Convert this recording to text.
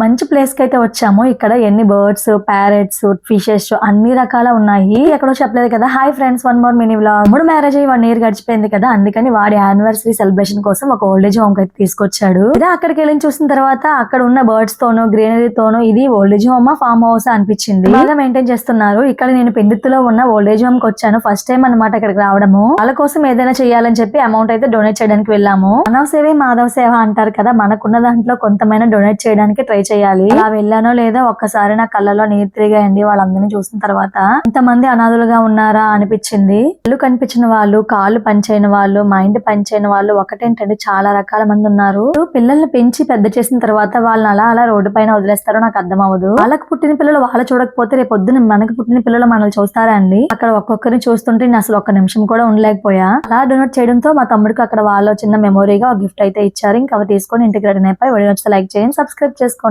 మంచి ప్లేస్ కి అయితే వచ్చాము. ఇక్కడ ఎన్ని బర్డ్స్, ప్యారెట్స్, ఫిషెస్ అన్ని రకాల ఉన్నాయి. ఎక్కడో చెప్పలేదు కదా. Hi friends, one more mini vlog. మూడు మ్యారేజ్ అయ్యి 1 year గడిచిపోయింది కదా, అందుకని వాడి యానివర్సరీ సెలబ్రేషన్ కోసం ఒక ఓల్డేజ్ హోమ్ అయితే తీసుకొచ్చాడు. ఇదే అక్కడికి వెళ్ళి చూసిన తర్వాత అక్కడ ఉన్న బర్డ్స్ తోను, గ్రీనరీ తోను ఇది ఓల్డేజ్ హోమ్ ఫామ్ హౌస్ అనిపించింది. బాగా మెయింటైన్ చేస్తున్నారు. ఇక్కడ నేను పెందుతులో ఉన్న ఓల్డేజ్ హోమ్ కి వచ్చాను. ఫస్ట్ టైం అన్నమాట ఇక్కడికి రావడము. వాళ్ళ కోసం ఏదైనా చేయాలని చెప్పి అమౌంట్ అయితే డొనేట్ చేయడానికి వెళ్ళాము. మానవ సేవే మాధవ సేవ అంటారు కదా, మనకున్న దాంట్లో కొంతమైనా డొనేట్ చేయడానికి ట్రై చేయాలి. అలా వెళ్ళానో లేదో ఒక్కసారి నా కళ్ళలో నీరు తిరిగాయండి వాళ్ళందరినీ చూసిన తర్వాత. ఇంతమంది అనాథులుగా ఉన్నారా అనిపించింది. ఇల్లు కనిపించిన వాళ్ళు, కాళ్ళు పనిచేయని వాళ్ళు, మైండ్ పనిచేయని వాళ్ళు, ఒకటేంటంటే చాలా రకాల మంది ఉన్నారు. పిల్లల్ని పెంచి పెద్ద చేసిన తర్వాత వాళ్ళని అలా రోడ్డు పైన వదిలేస్తారో నాకు అర్థం అవ్వదు. వాళ్ళకి పుట్టిన పిల్లలు వాళ్ళు చూడకపోతే రేపు పొద్దున మనకి పుట్టిన పిల్లలు మనల్ని చూస్తారా అండి? అక్కడ ఒక్కొక్కరిని చూస్తుంటే నేను అసలు ఒక్క నిమిషం కూడా ఉండలేకపోయా. అలా డొనేట్ చేయడంతో మా తమ్ముడికి అక్కడ వాళ్ళు చిన్న మెమొరీగా ఒక గిఫ్ట్ అయితే ఇచ్చారు. ఇంకా అవి తీసుకొని ఇంటికి రెడీ అయిపోయి వీడియో నచ్చితే లైక్ చేయండి, సబ్స్క్రైబ్ చేసుకోండి.